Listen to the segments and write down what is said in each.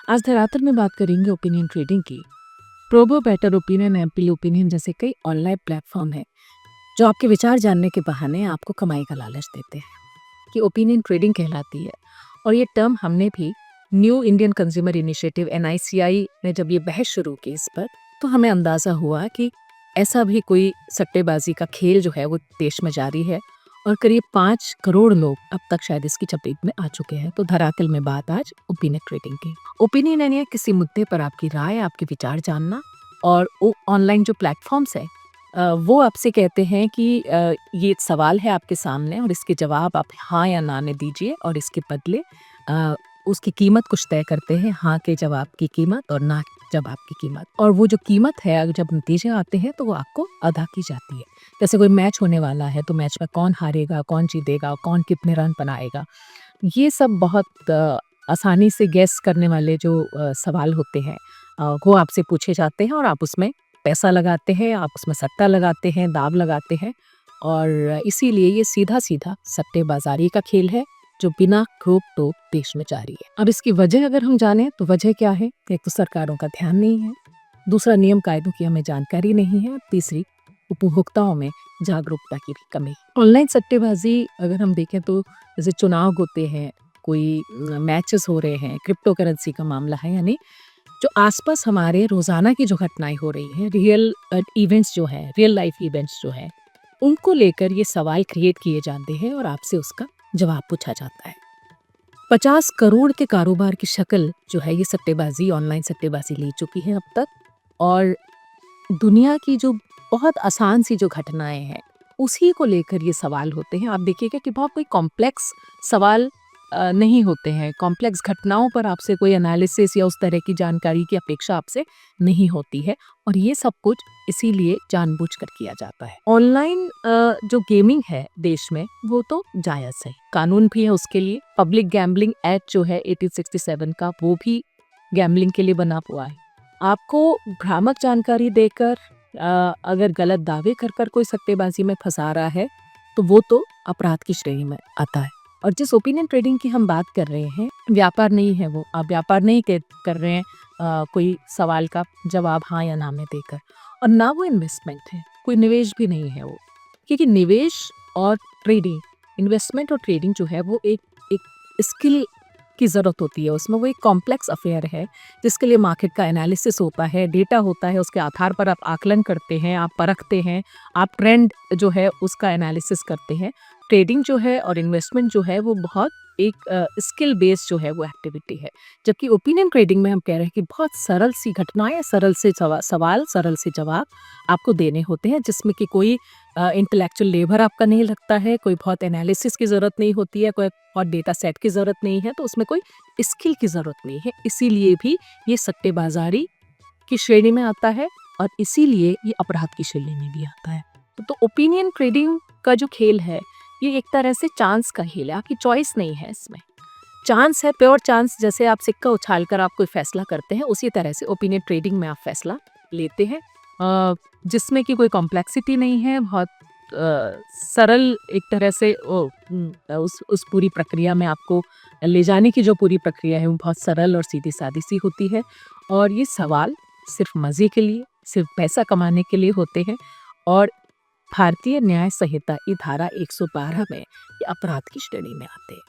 आज धरातल में बात करेंगे ओपिनियन ट्रेडिंग की। प्रोबो, बेटर ओपिनियन, एम्पिल ओपिनियन जैसे कई ऑनलाइन प्लेटफॉर्म हैं जो आपके विचार जानने के बहाने आपको कमाई का लालच देते हैं कि ओपिनियन ट्रेडिंग कहलाती है। और ये टर्म हमने भी new Indian consumer initiative NICI ने जब ये बहस शुरू की इस पर, तो हमें अंदाज़ा हुआ कि ऐसा भी कोई सट्टेबाजी का खेल जो है वो देश में जारी है और करीब 5 करोड़ लोग अब तक शायद इसकी चपेट में आ चुके हैं। तो धरातल में बात आज ओपिनियन ट्रेडिंग की। ओपिनियन यानी किसी मुद्दे पर आपकी राय, आपके विचार जानना। और ऑनलाइन जो प्लेटफॉर्म्स है वो आपसे कहते हैं कि ये एक सवाल है आपके सामने और इसके जवाब आप हाँ या ना में दीजिए और इसके बदले उसकी कीमत कुछ तय करते हैं। हाँ के जवाब की कीमत और ना जवाब की कीमत, और वो जो कीमत है अगर जब नतीजे आते हैं तो वो आपको अदा की जाती है। जैसे कोई मैच होने वाला है तो मैच में कौन हारेगा, कौन जीतेगा, कौन कितने रन बनाएगा, ये सब बहुत आसानी से गैस करने वाले जो सवाल होते हैं वो आपसे पूछे जाते हैं और आप उसमें पैसा लगाते हैं, आप उसमें सट्टा लगाते हैं, दाव लगाते हैं। और इसीलिए ये सीधा-सीधा सट्टेबाज़ारी का खेल है जो बिना रोक-टोक देश में जारी है। अब इसकी वजह अगर हम जानें तो वजह क्या है? एक तो सरकारों का ध्यान नहीं है, दूसरा नियम कायदों की हमें जानकारी नहीं है, तीसरी उपभोक्ताओं में जागरूकता की भी कमी। ऑनलाइन सट्टेबाजी अगर हम देखें तो जैसे चुनाव होते हैं, कोई मैचेस हो रहे हैं, क्रिप्टो करेंसी का मामला है, यानी जो आसपास हमारे रोजाना की जो घटनाएं हो रही हैं, रियल इवेंट्स जो हैं, रियल लाइफ इवेंट्स जो हैं, उनको लेकर ये सवाल क्रिएट किए जाते हैं और आपसे उसका जवाब पूछा जाता है। 50 करोड़ के कारोबार की शक्ल जो है ये सट्टेबाजी, ऑनलाइन सट्टेबाजी ले चुकी है अब तक। और दुनिया की जो बहुत आसान सी जो घटनाएं हैं उसी को लेकर ये सवाल होते हैं। आप देखिएगा कि बहुत कोई कॉम्प्लेक्स सवाल नहीं होते हैं, कॉम्प्लेक्स घटनाओं पर आपसे कोई एनालिसिस या उस तरह की जानकारी की अपेक्षा आपसे नहीं होती है। और ये सब कुछ इसीलिए जानबूझकर किया जाता है। ऑनलाइन जो गेमिंग है देश में वो तो जायज़ है, कानून भी है उसके लिए। पब्लिक गैम्बलिंग एक्ट जो है 1867 का, वो भी गैम्बलिंग के लिए बना हुआ है। आपको भ्रामक जानकारी देकर अगर गलत दावे कर कर कोई सट्टेबाजी में फंसा रहा है तो वो तो अपराध की श्रेणी में आता है। और जिस ओपिनियन ट्रेडिंग की हम बात कर रहे हैं, व्यापार नहीं है वो। आप व्यापार नहीं कर रहे हैं कोई सवाल का जवाब हाँ या ना में देकर, और ना वो इन्वेस्टमेंट है, कोई निवेश भी नहीं है वो। क्योंकि निवेश और ट्रेडिंग, इन्वेस्टमेंट और ट्रेडिंग जो है वो एक स्किल की ज़रूरत होती है उसमें। वो एक कॉम्प्लेक्स अफेयर है जिसके लिए मार्केट का एनालिसिस होता है, डेटा होता है, उसके आधार पर आप आकलन करते हैं, आप परखते हैं, आप ट्रेंड जो है उसका एनालिसिस करते हैं। ट्रेडिंग जो है और इन्वेस्टमेंट जो है वो बहुत एक स्किल बेस्ड जो है वो एक्टिविटी है। जबकि ओपिनियन ट्रेडिंग में हम कह रहे हैं कि बहुत सरल सी घटनाएं, सरल से सवाल, सरल से जवाब आपको देने होते हैं, जिसमें कि कोई इंटेलेक्चुअल लेबर आपका नहीं लगता है, कोई बहुत एनालिसिस की ज़रूरत नहीं होती है, कोई बहुत डेटा सेट की ज़रूरत नहीं है, तो उसमें कोई स्किल की ज़रूरत नहीं है। इसीलिए भी ये सट्टेबाज़ारी की श्रेणी में आता है और इसीलिए ये अपराध की श्रेणी में भी आता है। तो ओपिनियन ट्रेडिंग का जो खेल है ये एक तरह से चांस का खेल है, आपकी चॉइस नहीं है इसमें। चांस है, प्योर चांस। जैसे आप सिक्का उछालकर आप कोई फैसला करते हैं, उसी तरह से ओपिनियन ट्रेडिंग में आप फैसला लेते हैं, जिसमें कि कोई कॉम्प्लेक्सिटी नहीं है। बहुत सरल एक तरह से उस पूरी प्रक्रिया में आपको ले जाने की जो पूरी प्रक्रिया है वो बहुत सरल और सीधी सादी सी होती है। और ये सवाल सिर्फ मज़े के लिए, सिर्फ पैसा कमाने के लिए होते हैं। और भारतीय न्याय संहिता की धारा 112 में ये अपराध की श्रेणी में आते हैं।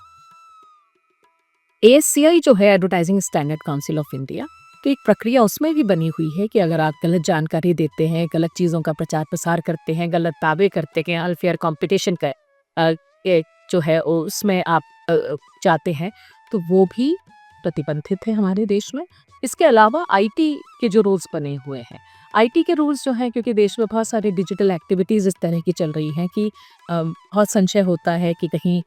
ASCI जो है, advertising standard council of India, तो एक प्रक्रिया उसमें भी बनी हुई है कि अगर आप गलत जानकारी देते हैं, गलत चीज़ों का प्रचार प्रसार करते हैं, गलत दावे करते हैं, अनफेयर कंपटीशन का जो है उसमें आप जाते हैं, तो वो भी प्रतिबंधित है हमारे देश में। इसके अलावा IT के जो रूल्स बने हुए हैं, IT के रूल्स जो हैं, क्योंकि देश में बहुत सारी डिजिटल एक्टिविटीज़ इस तरह की चल रही हैं कि बहुत संशय होता है कि कहीं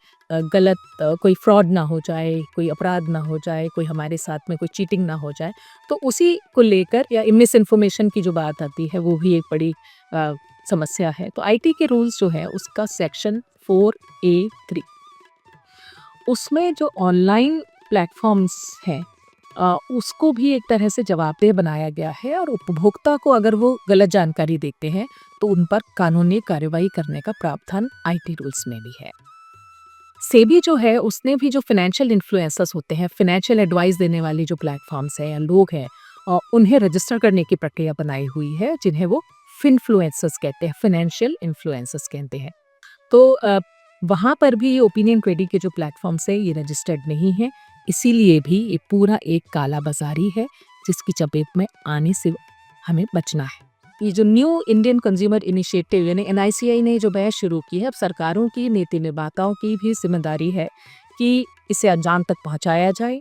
गलत कोई फ्रॉड ना हो जाए, कोई अपराध ना हो जाए, कोई हमारे साथ में कोई चीटिंग ना हो जाए। तो उसी को लेकर या मिस इन्फॉर्मेशन की जो बात आती है वो भी एक बड़ी समस्या है। तो IT के रूल्स जो है उसका सेक्शन 4A3, उसमें जो ऑनलाइन प्लेटफॉर्म्स हैं उसको भी एक तरह से जवाबदेह बनाया गया है। और उपभोक्ता को अगर वो गलत जानकारी देते हैं तो उन पर कानूनी कार्रवाई करने का प्रावधान IT रूल्स में भी है। सेबी जो है उसने भी जो फाइनेंशियल इन्फ्लुएंसर्स होते हैं, फाइनेंशियल एडवाइस देने वाली जो प्लेटफॉर्म्स हैं या लोग हैं, उन्हें रजिस्टर करने की प्रक्रिया बनाई हुई है, जिन्हें वो फिन्फ्लुएंसर्स कहते हैं, फाइनेंशियल इन्फ्लुएंसर्स कहते हैं। तो वहाँ पर भी ये ओपिनियन ट्रेडिंग के जो प्लेटफॉर्म्स है ये रजिस्टर्ड नहीं है, इसीलिए भी ये पूरा एक काला बाजारी है, जिसकी चपेट में आने से हमें बचना है। ये जो न्यू इंडियन कंज्यूमर इनिशिएटिव यानी एनआईसीआई ने जो बहस शुरू की है, अब सरकारों की, नीति निर्माताओं की भी जिम्मेदारी है कि इसे अंजाम तक पहुंचाया जाए,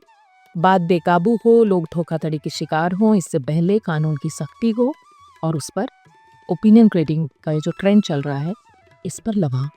बात बेकाबू हो, लोग धोखाधड़ी के शिकार हों, इससे पहले कानून की सख्ती हो और उस पर ओपिनियन ट्रेडिंग का ये जो ट्रेंड चल रहा है, इस पर लगाम